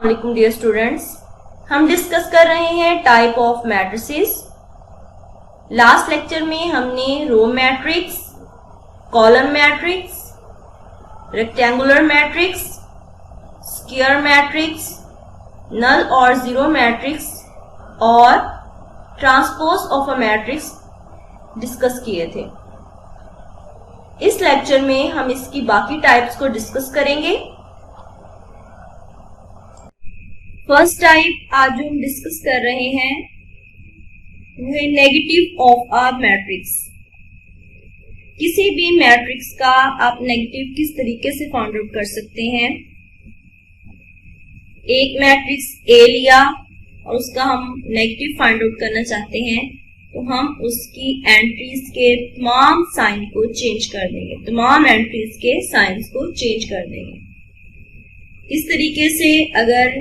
वालेकुम dear students, हम discuss कर रहे हैं type of matrices. Last lecture में हमने row matrix, column matrix, rectangular matrix, square matrix, null और जीरो मैट्रिक्स और transpose of a matrix discuss किए थे। इस लेक्चर में हम इसकी बाकी टाइप्स को डिस्कस करेंगे। फर्स्ट टाइप आज जो हम डिस्कस कर रहे हैं वो है नेगेटिव ऑफ अ मैट्रिक्स। किसी भी मैट्रिक्स का आप नेगेटिव किस तरीके से फाइंड आउट कर सकते हैं। एक मैट्रिक्स ए लिया और उसका हम नेगेटिव फाइंड आउट करना चाहते हैं तो हम उसकी एंट्रीज के तमाम साइन को चेंज कर देंगे, तमाम एंट्रीज के साइंस को चेंज कर देंगे। इस तरीके से अगर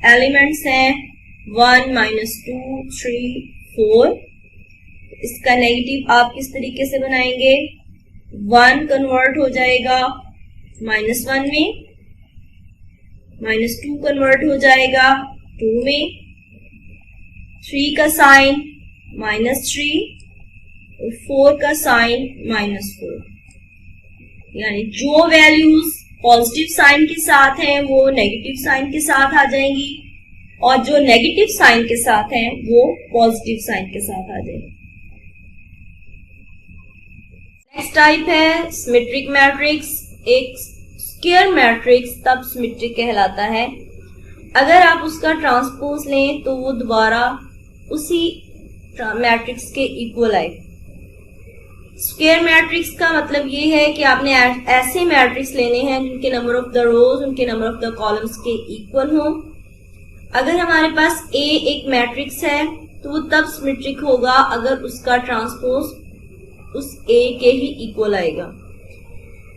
एलिमेंट्स हैं 1, -2, 3, 4, इसका नेगेटिव आप किस तरीके से बनाएंगे। 1 कन्वर्ट हो जाएगा -1 में, -2 कन्वर्ट हो जाएगा 2 में, 3 का साइन -3 और 4 का साइन -4। यानी जो वैल्यूज पॉजिटिव साइन के साथ हैं वो नेगेटिव साइन के साथ आ जाएंगी और जो नेगेटिव साइन के साथ हैं वो पॉजिटिव साइन के साथ आ जाएंगी। नेक्स्ट टाइप है सिमेट्रिक मैट्रिक्स। एक स्क्वायर मैट्रिक्स तब सिमेट्रिक कहलाता है अगर आप उसका ट्रांसपोज लें तो वो दोबारा उसी मैट्रिक्स के इक्वल आए। स्क्वायर मैट्रिक्स का मतलब ये है कि आपने ऐसे मैट्रिक्स लेने हैं जिनके नंबर ऑफ द रोज उनके नंबर ऑफ द कॉलम्स के इक्वल हो। अगर हमारे पास ए एक मैट्रिक्स है तो वो तब सिमेट्रिक होगा अगर उसका ट्रांसपोज उस ए के ही इक्वल आएगा।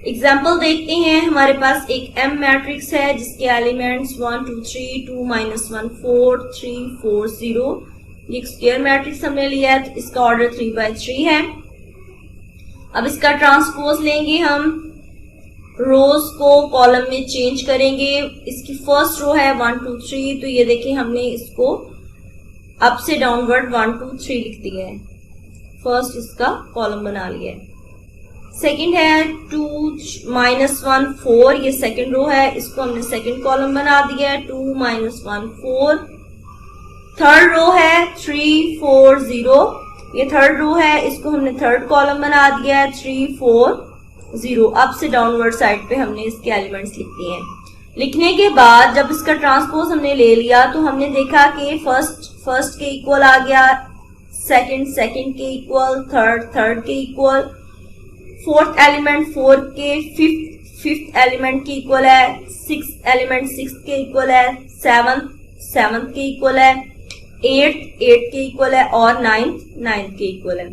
एग्जाम्पल देखते हैं। हमारे पास एक एम मैट्रिक्स है जिसके एलिमेंट्स 1, 2, 3, 2, -1, 4, 3, 4, 0। ये स्क्वायर मैट्रिक्स हमने लिया है तो इसका ऑर्डर 3/3 है। अब इसका ट्रांसपोज लेंगे, हम रोज को कॉलम में चेंज करेंगे। इसकी फर्स्ट रो है 1, 2, 3, तो ये देखिए हमने इसको अप से डाउनवर्ड 1, 2, 3 लिख दिया है। फर्स्ट इसका कॉलम बना लिया है। सेकंड है 2, -1, 4, ये सेकंड रो है, इसको हमने सेकंड कॉलम बना दिया है 2, -1, 4। थर्ड रो है 3, 4, 0, ये थर्ड रो है, इसको हमने थर्ड कॉलम बना दिया है 3, 4, 0। अप से डाउनवर्ड साइड पे हमने इसके एलिमेंट्स लिख दिए हैं। लिखने के बाद जब इसका ट्रांसपोज हमने ले लिया तो हमने देखा कि फर्स्ट के इक्वल आ गया, सेकंड के इक्वल, थर्ड के इक्वल, फोर्थ एलिमेंट 4 के फिफ्थ एलिमेंट के इक्वल है, सिक्स्थ एलिमेंट 6 के इक्वल है, सेवंथ के इक्वल है, 8 के इक्वल है और 9 के इक्वल है।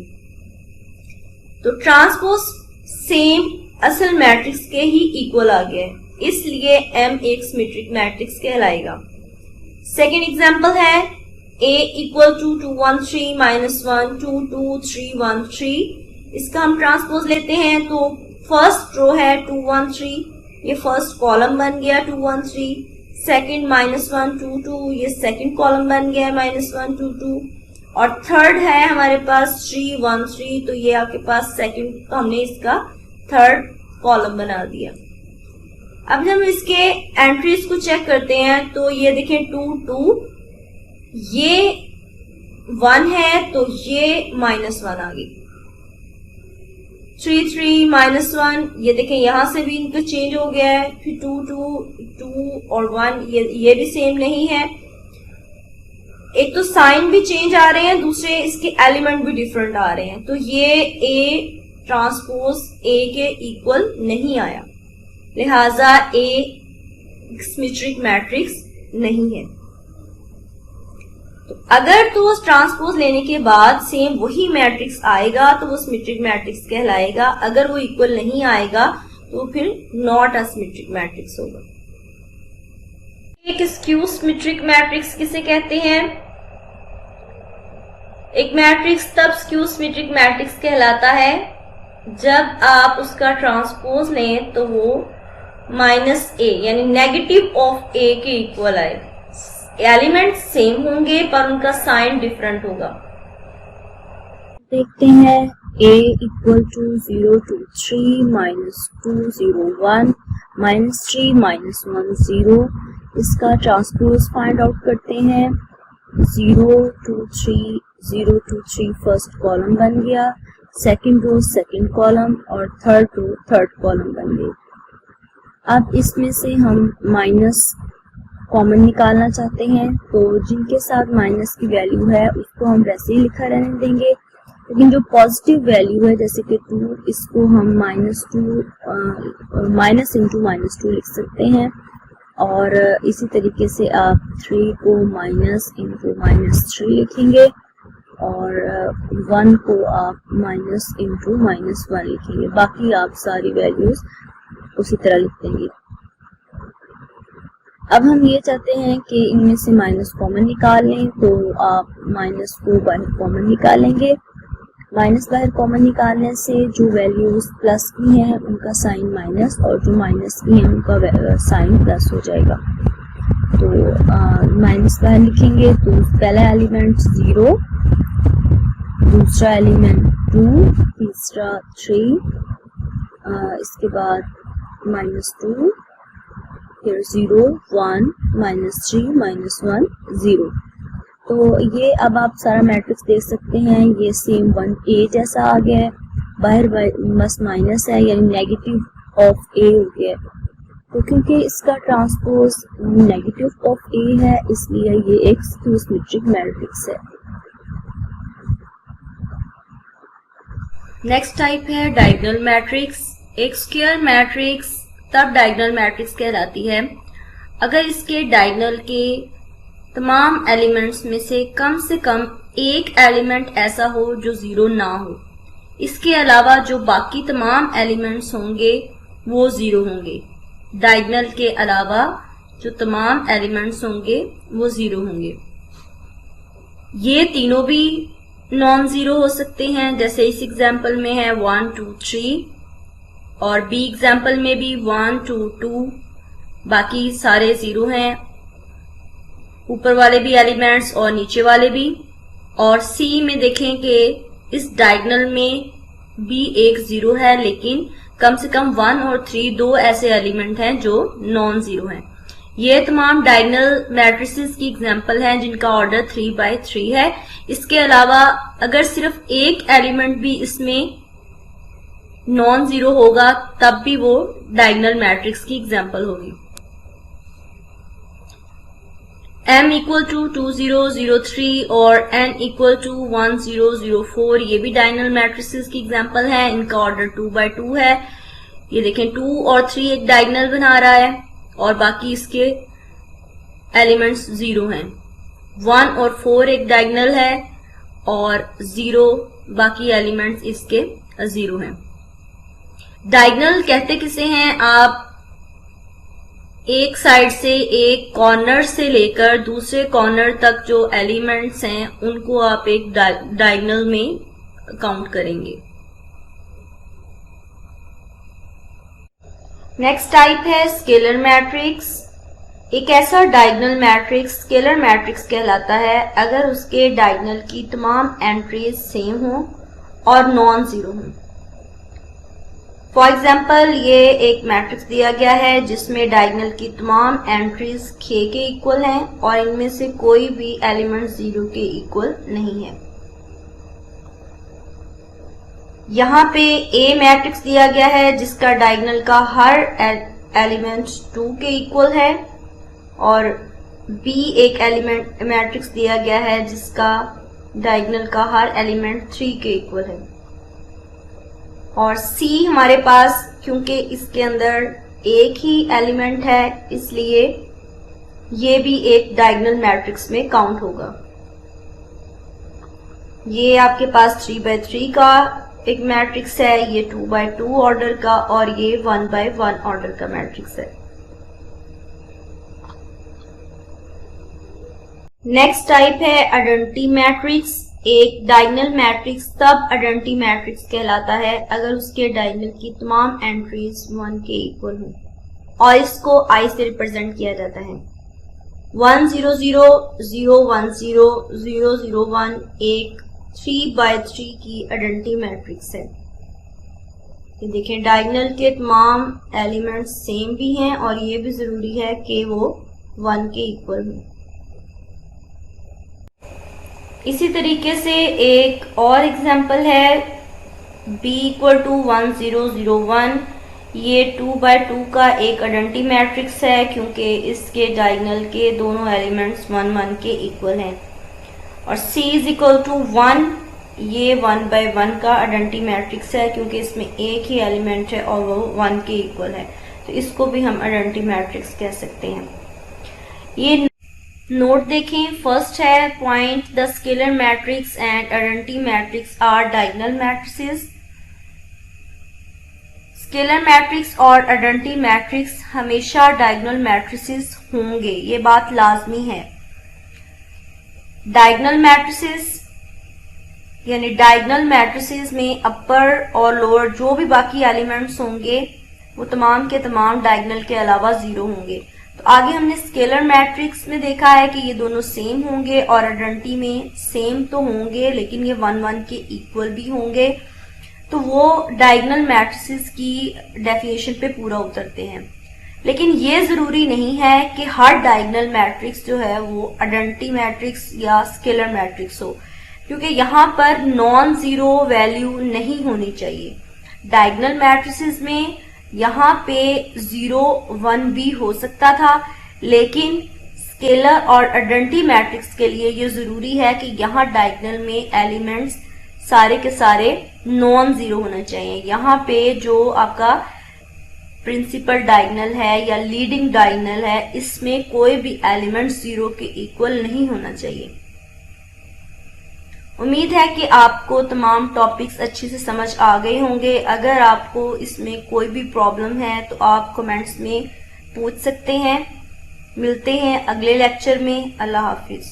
तो ट्रांसपोज सेम असल मैट्रिक्स के ही इक्वल आ गया है, इसलिए M एक सिमेट्रिक मैट्रिक्स कहलाएगा। सेकेंड एग्जांपल है A = 2, 2, 1, 3, -1, 2, 2, 3, 1, 3। इसका हम ट्रांसपोज लेते हैं तो फर्स्ट रो है 2, 1, 3, ये फर्स्ट कॉलम बन गया 2, 1, 3। सेकंड -1, 2, 2, ये सेकंड कॉलम बन गया -1, 2, 2। और थर्ड है हमारे पास 3, 1, 3, तो ये आपके पास सेकंड, तो हमने इसका थर्ड कॉलम बना दिया। अब जब हम इसके एंट्रीज को चेक करते हैं तो ये देखें 2, 2, ये 1 है तो ये -1 आ गई। 3, 3, -1, ये देखें यहां से भी इनका चेंज हो गया है। फिर 2, 2, 2 और 1, ये भी सेम नहीं है। एक तो साइन भी चेंज आ रहे हैं, दूसरे इसके एलिमेंट भी डिफरेंट आ रहे हैं, तो ये A ट्रांसपोज A के इक्वल नहीं आया, लिहाजा A सिमेट्रिक मैट्रिक्स नहीं है। तो अगर तो ट्रांसपोज लेने के बाद सेम वही मैट्रिक्स आएगा तो वो सिमेट्रिक मैट्रिक्स कहलाएगा। अगर वो इक्वल नहीं आएगा तो फिर नॉट अ सिमेट्रिक मैट्रिक्स होगा। एक स्क्यू सिमेट्रिक मैट्रिक्स किसे कहते हैं। एक मैट्रिक्स तब स्क्यू सिमेट्रिक मैट्रिक्स कहलाता है जब आप उसका ट्रांसपोज लें तो वो माइनस ए यानी नेगेटिव ऑफ ए के इक्वल आए। एलिमेंट सेम होंगे पर उनका साइन डिफरेंट होगा। देखते हैं a equal to 0 2 3 minus 2 0 1 minus 3 minus 1 0। इसका ट्रांसपोज फाइंड आउट करते हैं। 0 2 3 0 2 3 फर्स्ट कॉलम बन गया, सेकंड रो सेकंड कॉलम और थर्ड रो थर्ड कॉलम बन गई। अब इसमें से हम माइनस कॉमन निकालना चाहते हैं, तो जिनके साथ माइनस की वैल्यू है उसको हम वैसे ही लिखा रहने देंगे, लेकिन जो पॉजिटिव वैल्यू है जैसे कि 2, इसको हम माइनस इंटू माइनस 2 लिख सकते हैं। और इसी तरीके से आप 3 को माइनस इंटू माइनस 3 लिखेंगे और 1 को आप माइनस इंटू माइनस 1 लिखेंगे। बाकी आप सारी वैल्यूज उसी तरह लिख देंगे। अब हम ये चाहते हैं कि इनमें से माइनस कॉमन निकाल लें, तो आप माइनस को बाहर कॉमन निकालेंगे। माइनस बाहर कॉमन निकालने से जो वैल्यूज प्लस की हैं उनका साइन माइनस और जो माइनस की हैं उनका साइन प्लस हो जाएगा। तो माइनस बाहर लिखेंगे तो पहला एलिमेंट 0, दूसरा एलिमेंट 2, तीसरा 3, इसके बाद -2, फिर 0 1 -3 -1 0। तो ये अब आप सारा मैट्रिक्स देख सकते हैं, ये सेम 1a जैसा आ गया है, बाहर बस माइनस है यानी नेगेटिव ऑफ a हो गया। तो क्योंकि इसका ट्रांसपोज नेगेटिव ऑफ a है इसलिए ये एक स्क्यू सिमेट्रिक मैट्रिक्स है। नेक्स्ट टाइप है डायगोनल मैट्रिक्स। एक स्क्वायर मैट्रिक्स तब डायगोनल मैट्रिक्स कहलाती है अगर इसके डायगोनल के तमाम एलिमेंट्स में से कम एक एलिमेंट ऐसा हो जो 0 ना हो। इसके अलावा जो बाकी तमाम एलिमेंट्स होंगे वो 0 होंगे। डायगोनल के अलावा जो तमाम एलिमेंट्स होंगे वो 0 होंगे। ये तीनों भी नॉन जीरो हो सकते हैं, जैसे इस एग्जाम्पल में है 1 2 3 और बी एग्जाम्पल में भी 1 2 2, बाकी सारे 0 हैं, ऊपर वाले भी एलिमेंट्स और नीचे वाले भी। और सी में देखें कि इस डायगोनल में भी एक 0 है, लेकिन कम से कम 1 और 3 दो ऐसे एलिमेंट हैं जो नॉन जीरो हैं। ये तमाम डायगोनल मैट्रिसेस की एग्जांपल हैं जिनका ऑर्डर 3 by 3 है। इसके अलावा अगर सिर्फ एक एलिमेंट भी इसमें नॉन जीरो होगा तब भी वो डायगोनल मैट्रिक्स की एग्जांपल होगी। m इक्वल टू 2 0 0 3 और n इक्वल टू 1 0 0 4 ये भी डायगोनल मैट्रिसेस की एग्जांपल है। इनका ऑर्डर 2 by 2 है। ये देखें 2 और 3 एक डायगोनल बना रहा है और बाकी इसके एलिमेंट्स 0 हैं। 1 और 4 एक डायगोनल है और 0 बाकी एलिमेंट्स इसके 0 हैं। डायगोनल कहते किसे हैं? आप एक साइड से एक कॉर्नर से लेकर दूसरे कॉर्नर तक जो एलिमेंट्स हैं उनको आप एक डायगोनल में काउंट करेंगे। नेक्स्ट टाइप है स्केलर मैट्रिक्स। एक ऐसा डायगोनल मैट्रिक्स स्केलर मैट्रिक्स कहलाता है अगर उसके डायगोनल की तमाम एंट्रीज सेम हो और नॉन जीरो हो। फॉर एग्जाम्पल ये एक मैट्रिक्स दिया गया है जिसमें डायगोनल की तमाम एंट्रीज k के इक्वल हैं और इनमें से कोई भी एलिमेंट 0 के इक्वल नहीं है। यहाँ पे A मैट्रिक्स दिया गया है जिसका डायगोनल का हर एलिमेंट 2 के इक्वल है और B एक एलिमेंट मैट्रिक्स दिया गया है जिसका डायगोनल का हर एलिमेंट 3 के इक्वल है। और C हमारे पास क्योंकि इसके अंदर एक ही एलिमेंट है इसलिए ये भी एक डायगोनल मैट्रिक्स में काउंट होगा। ये आपके पास 3 by 3 का एक मैट्रिक्स है, ये 2 by 2 ऑर्डर का और ये 1 by 1 ऑर्डर का मैट्रिक्स है। नेक्स्ट टाइप है आइडेंटिटी मैट्रिक्स। एक डायगोनल मैट्रिक्स तब आइडेंटिटी मैट्रिक्स कहलाता है अगर उसके डायगोनल की तमाम एंट्रीज 1 के इक्वल हों। और इसको I से रिप्रेजेंट किया जाता है। 1 0 0 0 1 0 0 0 1 एक 3x3 की आइडेंटिटी मैट्रिक्स है। ये देखें, डायगोनल के तमाम एलिमेंट्स सेम भी हैं और ये भी जरूरी है कि वो 1 के इक्वल हो। इसी तरीके से एक और एग्जांपल है b = 1 0 0 1। ये 2x2 का एक आइडेंटिटी मैट्रिक्स है क्योंकि इसके डायगोनल के दोनों एलिमेंट्स 1 1 के इक्वल हैं। और c = 1, ये 1/1 का आइडेंटिटी मैट्रिक्स है क्योंकि इसमें एक ही एलिमेंट है और वो 1 के इक्वल है, तो इसको भी हम आइडेंटिटी मैट्रिक्स कह सकते हैं। ये नोट देखें, फर्स्ट है point the scalar matrix and identity matrix are diagonal matrices. Scalar matrix और आइडेंटिटी मैट्रिक्स हमेशा डायगोनल मैट्रिसेस होंगे, ये बात लाजमी है। डायगोनल मैट्रिसेस यानी डायगोनल मैट्रिसेस में अपर और लोअर जो भी बाकी एलिमेंट्स होंगे वो तमाम के तमाम डायगोनल के अलावा 0 होंगे। तो आगे हमने स्केलर मैट्रिक्स में देखा है कि ये दोनों सेम होंगे और आइडेंटिटी में सेम तो होंगे लेकिन ये 1 1 के इक्वल भी होंगे, तो वो डायगोनल मैट्रिसेस की डेफिनेशन पे पूरा उतरते हैं। लेकिन ये जरूरी नहीं है कि हर डायगोनल मैट्रिक्स जो है वो आइडेंटिटी मैट्रिक्स या स्केलर मैट्रिक्स हो, क्योंकि यहाँ पर नॉन जीरो वैल्यू नहीं होनी चाहिए। डायगोनल मैट्रिसेस में यहाँ पे 0 1 भी हो सकता था, लेकिन स्केलर और आइडेंटिटी मैट्रिक्स के लिए ये जरूरी है कि यहाँ डायगोनल में एलिमेंट्स सारे के सारे नॉन जीरो होना चाहिए। यहाँ पे जो आपका प्रिंसिपल डायगोनल है या लीडिंग डायगोनल है, इसमें कोई भी एलिमेंट 0 के इक्वल नहीं होना चाहिए। उम्मीद है कि आपको तमाम टॉपिक्स अच्छे से समझ आ गए होंगे। अगर आपको इसमें कोई भी प्रॉब्लम है तो आप कमेंट्स में पूछ सकते हैं। मिलते हैं अगले लेक्चर में। अल्लाह हाफिज।